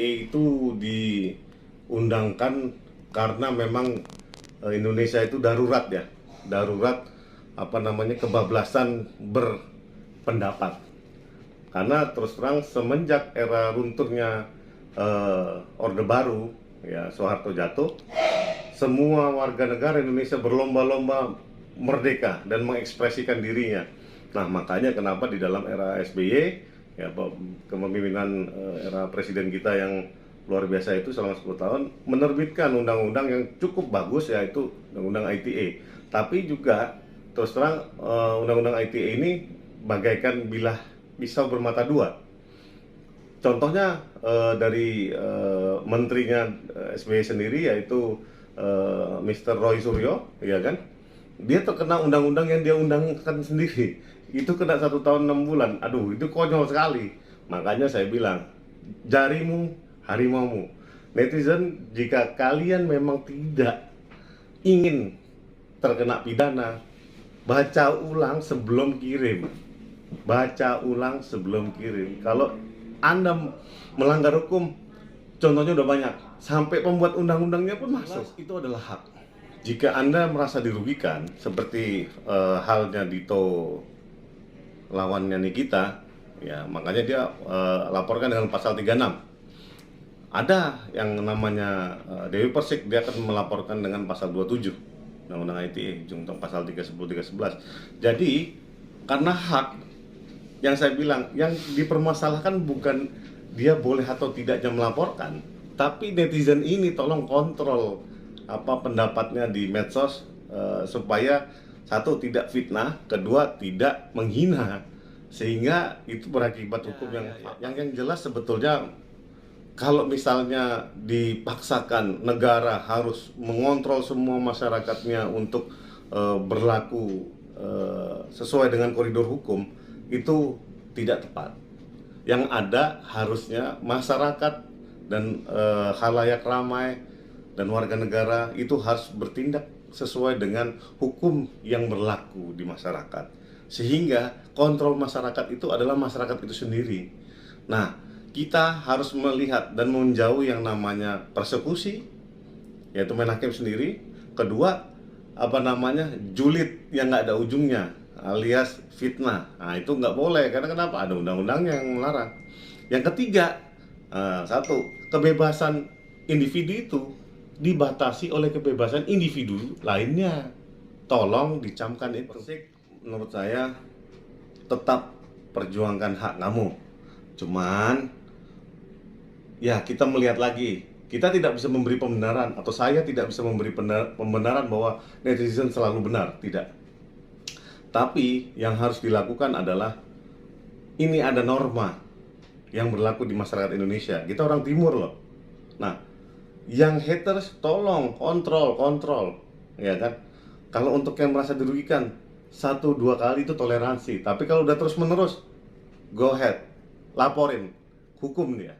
Itu diundangkan karena memang Indonesia itu darurat ya, darurat kebablasan berpendapat. Karena terus terang semenjak era runtuhnya Orde Baru, ya Soeharto jatuh, semua warga negara Indonesia berlomba-lomba merdeka dan mengekspresikan dirinya. Nah, makanya kenapa di dalam era SBY, ya kepemimpinan era presiden kita yang luar biasa itu selama 10 tahun menerbitkan undang-undang yang cukup bagus, yaitu undang-undang ITE. Tapi juga terus terang undang-undang ITE ini bagaikan bilah pisau bermata dua. Contohnya dari menterinya SBY sendiri, yaitu Mr. Roy Suryo, ya kan? Dia terkena undang-undang yang dia undangkan sendiri. Itu kena 1 tahun 6 bulan. Aduh, itu konyol sekali. Makanya saya bilang, jarimu harimaumu. Netizen, jika kalian memang tidak ingin terkena pidana, baca ulang sebelum kirim. Baca ulang sebelum kirim. Kalau Anda melanggar hukum, contohnya udah banyak. Sampai pembuat undang-undangnya pun masuk. Itu adalah hak. Jika Anda merasa dirugikan, seperti halnya Dito lawannya Nikita, ya makanya dia laporkan dengan pasal 36. Ada yang namanya Dewi Persik, dia akan melaporkan dengan pasal 27 Undang-Undang ITE, junto pasal 310, 311. Jadi karena hak, yang saya bilang, yang dipermasalahkan bukan dia boleh atau tidaknya melaporkan, tapi netizen ini tolong kontrol pendapatnya di medsos, supaya satu, tidak fitnah, kedua, tidak menghina, sehingga itu berakibat hukum yang jelas. Sebetulnya kalau misalnya dipaksakan negara harus mengontrol semua masyarakatnya untuk berlaku sesuai dengan koridor hukum, itu tidak tepat. Yang ada harusnya masyarakat dan khalayak ramai dan warga negara itu harus bertindak sesuai dengan hukum yang berlaku di masyarakat, sehingga kontrol masyarakat itu adalah masyarakat itu sendiri. Nah, kita harus melihat dan menjauh yang namanya persekusi, yaitu main hakim sendiri. Kedua, julid yang nggak ada ujungnya, alias fitnah. Nah, itu nggak boleh, karena kenapa? Ada undang-undang yang melarang. Yang ketiga, satu, kebebasan individu itu dibatasi oleh kebebasan individu lainnya. Tolong dicamkan itu. Menurut saya, tetap perjuangkan hak kamu. Cuman, ya kita melihat lagi. Kita tidak bisa memberi pembenaran, atau saya tidak bisa memberi pembenaran bahwa netizen selalu benar. Tidak. Tapi yang harus dilakukan adalah, ini ada norma yang berlaku di masyarakat Indonesia. Kita orang timur loh. Nah, yang haters tolong kontrol, ya kan? Kalau untuk yang merasa dirugikan, 1-2 kali itu toleransi. Tapi kalau udah terus menerus, go ahead, laporin, hukum dia.